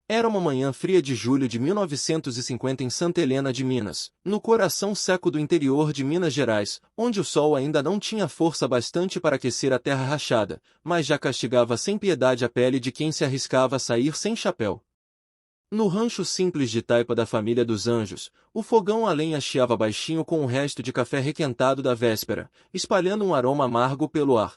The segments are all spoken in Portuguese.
Era uma manhã fria de julho de 1950 em Santa Helena de Minas, no coração seco do interior de Minas Gerais, onde o sol ainda não tinha força bastante para aquecer a terra rachada, mas já castigava sem piedade a pele de quem se arriscava a sair sem chapéu. No rancho simples de taipa da família dos Anjos, o fogão a lenha chiava baixinho com o resto de café requentado da véspera, espalhando um aroma amargo pelo ar.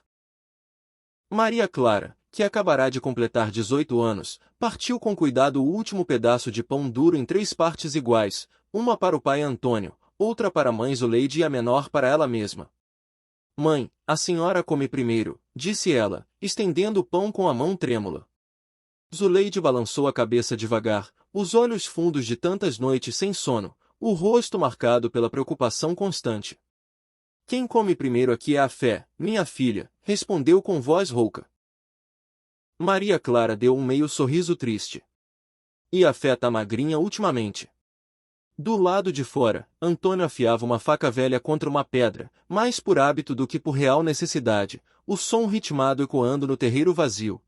Maria Clara, que acabará de completar 18 anos, partiu com cuidado o último pedaço de pão duro em 3 partes iguais, uma para o pai Antônio, outra para a mãe Zuleide e a menor para ela mesma. Mãe, a senhora come primeiro, disse ela, estendendo o pão com a mão trêmula. Zuleide balançou a cabeça devagar, os olhos fundos de tantas noites sem sono, o rosto marcado pela preocupação constante. Quem come primeiro aqui é a fé, minha filha, respondeu com voz rouca. Maria Clara deu um meio sorriso triste. E a fé tá magrinha ultimamente. Do lado de fora, Antônio afiava uma faca velha contra uma pedra, mais por hábito do que por real necessidade, o som ritmado ecoando no terreiro vazio.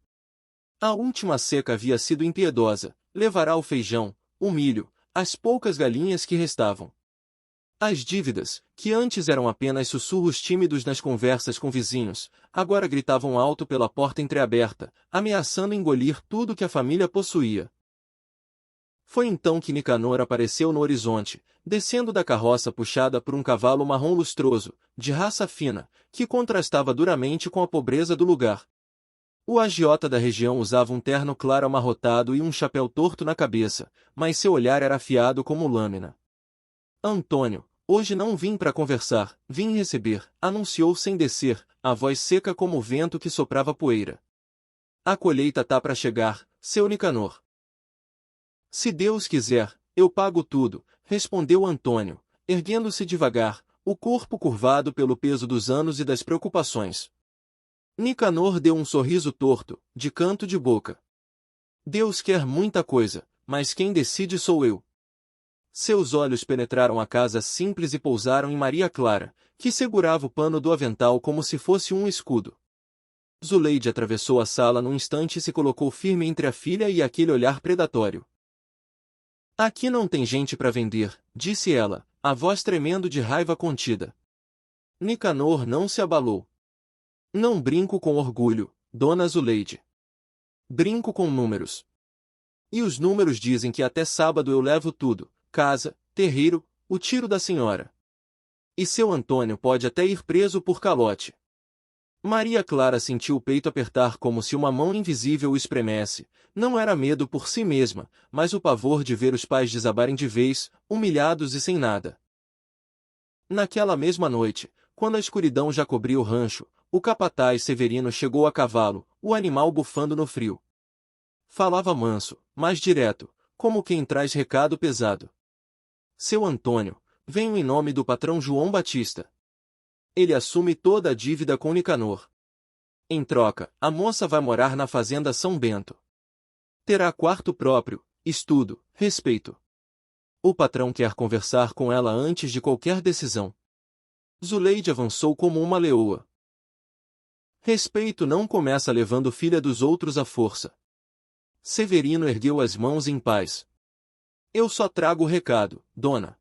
A última seca havia sido impiedosa, levará o feijão, o milho, as poucas galinhas que restavam. As dívidas, que antes eram apenas sussurros tímidos nas conversas com vizinhos, agora gritavam alto pela porta entreaberta, ameaçando engolir tudo que a família possuía. Foi então que Nicanor apareceu no horizonte, descendo da carroça puxada por um cavalo marrom lustroso, de raça fina, que contrastava duramente com a pobreza do lugar. O agiota da região usava um terno claro amarrotado e um chapéu torto na cabeça, mas seu olhar era afiado como lâmina. Antônio, hoje não vim para conversar, vim receber, anunciou sem descer, a voz seca como o vento que soprava poeira. A colheita tá para chegar, seu Nicanor. Se Deus quiser, eu pago tudo, respondeu Antônio, erguendo-se devagar, o corpo curvado pelo peso dos anos e das preocupações. Nicanor deu um sorriso torto, de canto de boca. Deus quer muita coisa, mas quem decide sou eu. Seus olhos penetraram a casa simples e pousaram em Maria Clara, que segurava o pano do avental como se fosse um escudo. Zuleide atravessou a sala num instante e se colocou firme entre a filha e aquele olhar predatório. Aqui não tem gente para vender, disse ela, a voz tremendo de raiva contida. Nicanor não se abalou. Não brinco com orgulho, dona Zuleide. Brinco com números. E os números dizem que até sábado eu levo tudo, casa, terreiro, o tiro da senhora. E seu Antônio pode até ir preso por calote. Maria Clara sentiu o peito apertar como se uma mão invisível o espremesse. Não era medo por si mesma, mas o pavor de ver os pais desabarem de vez, humilhados e sem nada. Naquela mesma noite, quando a escuridão já cobria o rancho, o capataz Severino chegou a cavalo, o animal bufando no frio. Falava manso, mas direto, como quem traz recado pesado. Seu Antônio, venho em nome do patrão João Batista. Ele assume toda a dívida com Nicanor. Em troca, a moça vai morar na fazenda São Bento. Terá quarto próprio, estudo, respeito. O patrão quer conversar com ela antes de qualquer decisão. Zuleide avançou como uma leoa. Respeito não começa levando filha dos outros à força. Severino ergueu as mãos em paz. Eu só trago o recado, dona.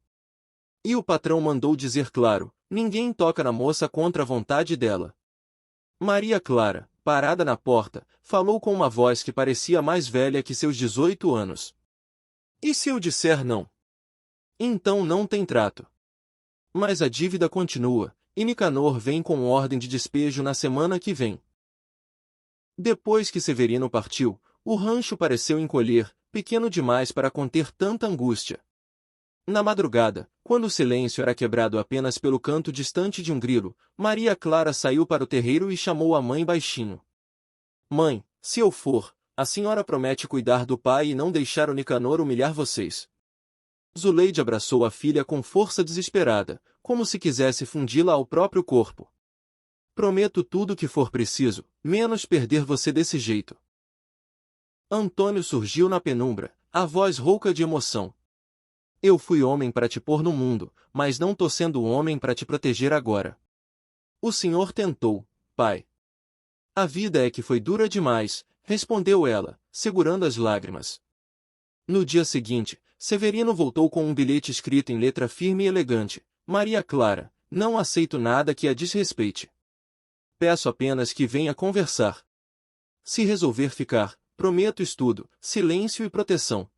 E o patrão mandou dizer claro, ninguém toca na moça contra a vontade dela. Maria Clara, parada na porta, falou com uma voz que parecia mais velha que seus 18 anos. E se eu disser não? Então não tem trato. Mas a dívida continua, e Nicanor vem com ordem de despejo na semana que vem. Depois que Severino partiu, o rancho pareceu encolher, pequeno demais para conter tanta angústia. Na madrugada, quando o silêncio era quebrado apenas pelo canto distante de um grilo, Maria Clara saiu para o terreiro e chamou a mãe baixinho. Mãe, se eu for, a senhora promete cuidar do pai e não deixar o Nicanor humilhar vocês. Zuleide abraçou a filha com força desesperada, como se quisesse fundi-la ao próprio corpo. Prometo tudo o que for preciso, menos perder você desse jeito. Antônio surgiu na penumbra, a voz rouca de emoção. Eu fui homem para te pôr no mundo, mas não tô sendo homem para te proteger agora. O senhor tentou, pai. A vida é que foi dura demais, respondeu ela, segurando as lágrimas. No dia seguinte, Severino voltou com um bilhete escrito em letra firme e elegante. Maria Clara, não aceito nada que a desrespeite. Peço apenas que venha conversar. Se resolver ficar, prometo estudo, silêncio e proteção.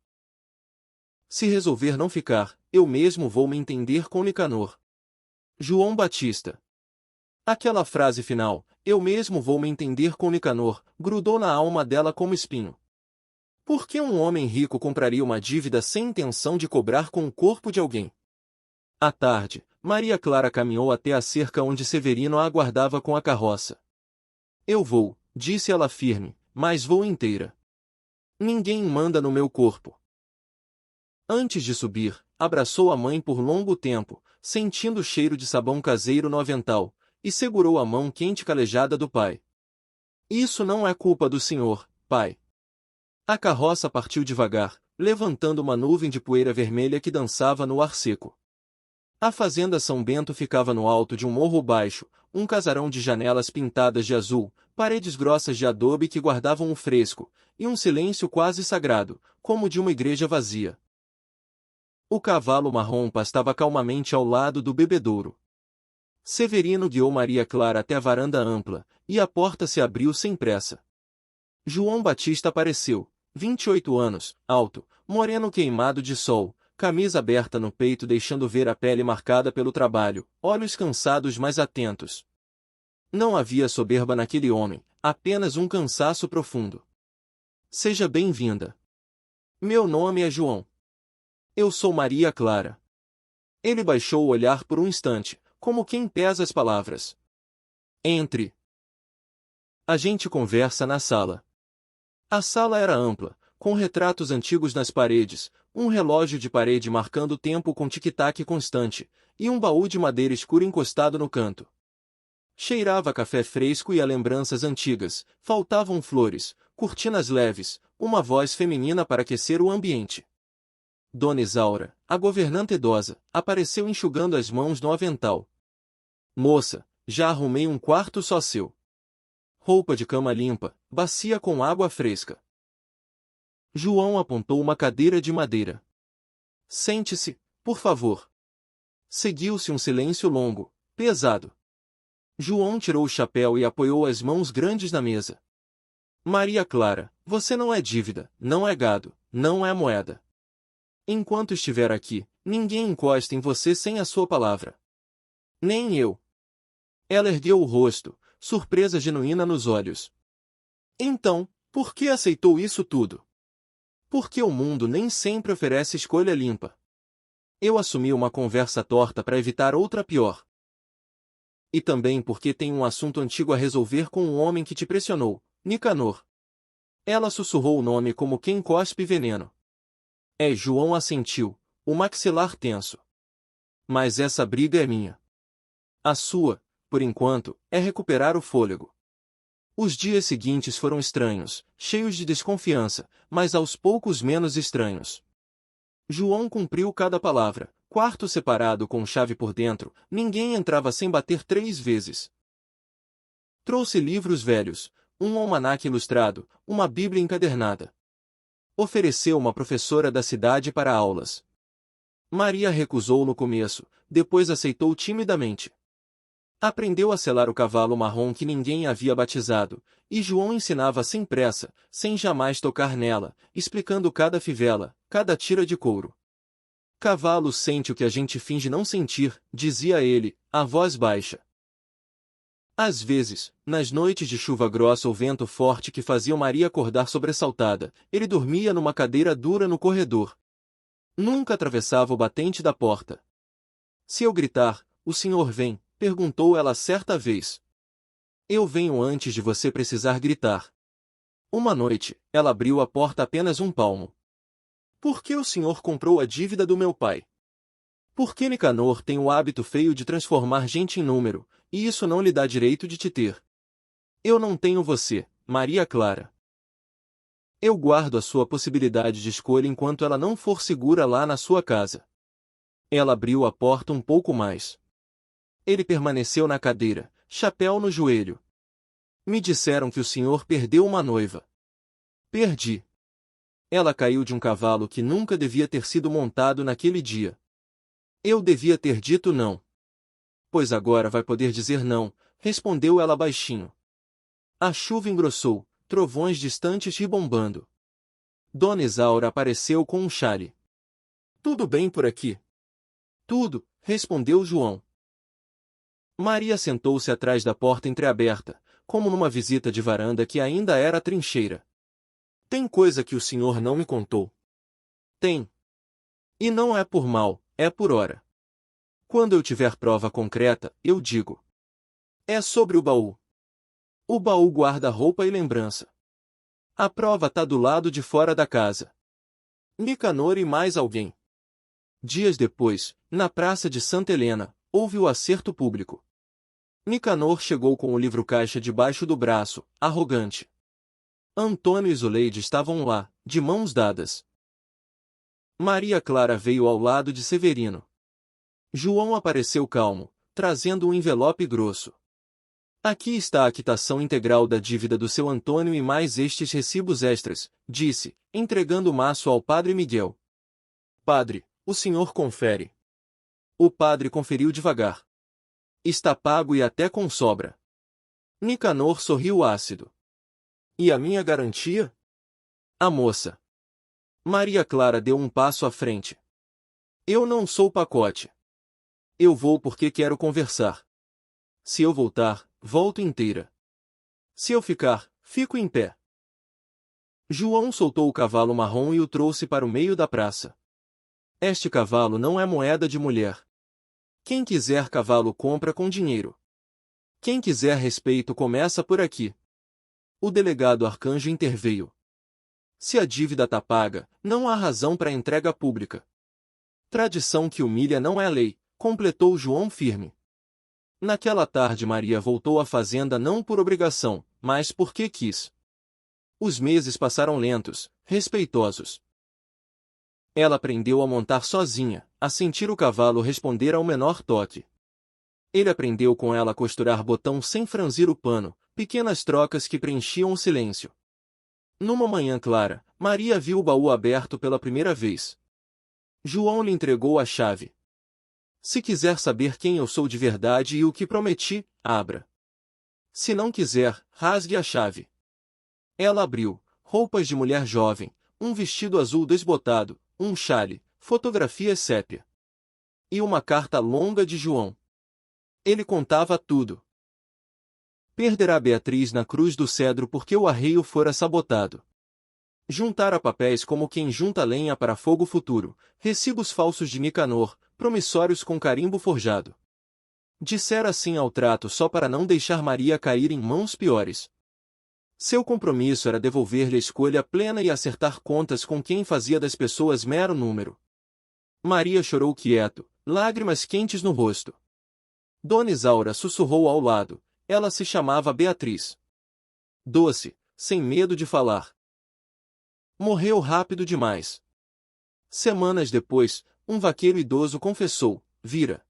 Se resolver não ficar, eu mesmo vou me entender com Nicanor. João Batista. Aquela frase final, eu mesmo vou me entender com Nicanor, grudou na alma dela como espinho. Por que um homem rico compraria uma dívida sem intenção de cobrar com o corpo de alguém? À tarde, Maria Clara caminhou até a cerca onde Severino a aguardava com a carroça. Eu vou, disse ela firme, mas vou inteira. Ninguém manda no meu corpo. Antes de subir, abraçou a mãe por longo tempo, sentindo o cheiro de sabão caseiro no avental, e segurou a mão quente calejada do pai. Isso não é culpa do senhor, pai. A carroça partiu devagar, levantando uma nuvem de poeira vermelha que dançava no ar seco. A fazenda São Bento ficava no alto de um morro baixo, um casarão de janelas pintadas de azul, paredes grossas de adobe que guardavam o fresco, e um silêncio quase sagrado, como de uma igreja vazia. O cavalo marrom pastava calmamente ao lado do bebedouro. Severino guiou Maria Clara até a varanda ampla, e a porta se abriu sem pressa. João Batista apareceu, 28 anos, alto, moreno queimado de sol, camisa aberta no peito deixando ver a pele marcada pelo trabalho, olhos cansados mas atentos. Não havia soberba naquele homem, apenas um cansaço profundo. Seja bem-vinda. Meu nome é João. Eu sou Maria Clara. Ele baixou o olhar por um instante, como quem pesa as palavras. Entre. A gente conversa na sala. A sala era ampla, com retratos antigos nas paredes, um relógio de parede marcando o tempo com tic-tac constante, e um baú de madeira escura encostado no canto. Cheirava a café fresco e a lembranças antigas, faltavam flores, cortinas leves, uma voz feminina para aquecer o ambiente. Dona Isaura, a governanta idosa, apareceu enxugando as mãos no avental. Moça, já arrumei um quarto só seu. Roupa de cama limpa, bacia com água fresca. João apontou uma cadeira de madeira. Sente-se, por favor. Seguiu-se um silêncio longo, pesado. João tirou o chapéu e apoiou as mãos grandes na mesa. Maria Clara, você não é dívida, não é gado, não é moeda. Enquanto estiver aqui, ninguém encosta em você sem a sua palavra. Nem eu. Ela ergueu o rosto, surpresa genuína nos olhos. Então, por que aceitou isso tudo? Porque o mundo nem sempre oferece escolha limpa. Eu assumi uma conversa torta para evitar outra pior. E também porque tem um assunto antigo a resolver com um homem que te pressionou, Nicanor. Ela sussurrou o nome como quem cospe veneno. João assentiu, o maxilar tenso. Mas essa briga é minha. A sua, por enquanto, é recuperar o fôlego. Os dias seguintes foram estranhos, cheios de desconfiança, mas aos poucos menos estranhos. João cumpriu cada palavra, quarto separado com chave por dentro, ninguém entrava sem bater 3 vezes. Trouxe livros velhos, um almanaque ilustrado, uma bíblia encadernada. Ofereceu uma professora da cidade para aulas. Maria recusou no começo, depois aceitou timidamente. Aprendeu a selar o cavalo marrom que ninguém havia batizado, e João ensinava sem pressa, sem jamais tocar nela, explicando cada fivela, cada tira de couro. Cavalo sente o que a gente finge não sentir, dizia ele, a voz baixa. Às vezes, nas noites de chuva grossa ou vento forte que faziam Maria acordar sobressaltada, ele dormia numa cadeira dura no corredor. Nunca atravessava o batente da porta. Se eu gritar, o senhor vem, perguntou ela certa vez. Eu venho antes de você precisar gritar. Uma noite, ela abriu a porta apenas um palmo. Por que o senhor comprou a dívida do meu pai? Por que Nicanor tem o hábito feio de transformar gente em número, e isso não lhe dá direito de te ter? Eu não tenho você, Maria Clara. Eu guardo a sua possibilidade de escolha enquanto ela não for segura lá na sua casa. Ela abriu a porta um pouco mais. Ele permaneceu na cadeira, chapéu no joelho. Me disseram que o senhor perdeu uma noiva. Perdi. Ela caiu de um cavalo que nunca devia ter sido montado naquele dia. Eu devia ter dito não. Pois agora vai poder dizer não, respondeu ela baixinho. A chuva engrossou, trovões distantes ribombando. Dona Isaura apareceu com um chale. Tudo bem por aqui? Tudo, respondeu João. Maria sentou-se atrás da porta entreaberta, como numa visita de varanda que ainda era trincheira. Tem coisa que o senhor não me contou. Tem. E não é por mal, é por hora. Quando eu tiver prova concreta, eu digo. É sobre o baú. O baú guarda roupa e lembrança. A prova tá do lado de fora da casa. Nicanor e mais alguém. Dias depois, na praça de Santa Helena, houve o acerto público. Nicanor chegou com o livro-caixa debaixo do braço, arrogante. Antônio e Zuleide estavam lá, de mãos dadas. Maria Clara veio ao lado de Severino. João apareceu calmo, trazendo um envelope grosso. Aqui está a quitação integral da dívida do seu Antônio e mais estes recibos extras, disse, entregando o maço ao padre Miguel. Padre, o senhor confere. O padre conferiu devagar. Está pago e até com sobra. Nicanor sorriu ácido. E a minha garantia? A moça. Maria Clara deu um passo à frente. Eu não sou pacote. Eu vou porque quero conversar. Se eu voltar, volto inteira. Se eu ficar, fico em pé. João soltou o cavalo marrom e o trouxe para o meio da praça. Este cavalo não é moeda de mulher. Quem quiser cavalo compra com dinheiro. Quem quiser respeito começa por aqui. O delegado Arcanjo interveio. Se a dívida tá paga, não há razão para entrega pública. Tradição que humilha não é lei, completou João firme. Naquela tarde Maria voltou à fazenda não por obrigação, mas porque quis. Os meses passaram lentos, respeitosos. Ela aprendeu a montar sozinha, a sentir o cavalo responder ao menor toque. Ele aprendeu com ela a costurar botão sem franzir o pano, pequenas trocas que preenchiam o silêncio. Numa manhã clara, Maria viu o baú aberto pela primeira vez. João lhe entregou a chave. Se quiser saber quem eu sou de verdade e o que prometi, abra. Se não quiser, rasgue a chave. Ela abriu, roupas de mulher jovem, um vestido azul desbotado, um chale, fotografias sépia. E uma carta longa de João. Ele contava tudo. Perderá Beatriz na cruz do cedro porque o arreio fora sabotado. Juntara papéis como quem junta lenha para fogo futuro, recibos falsos de Nicanor, promissórios com carimbo forjado. Dissera sim ao trato só para não deixar Maria cair em mãos piores. Seu compromisso era devolver-lhe a escolha plena e acertar contas com quem fazia das pessoas mero número. Maria chorou quieto, lágrimas quentes no rosto. Dona Isaura sussurrou ao lado, ela se chamava Beatriz. Doce, sem medo de falar. Morreu rápido demais. Semanas depois, um vaqueiro idoso confessou, vira.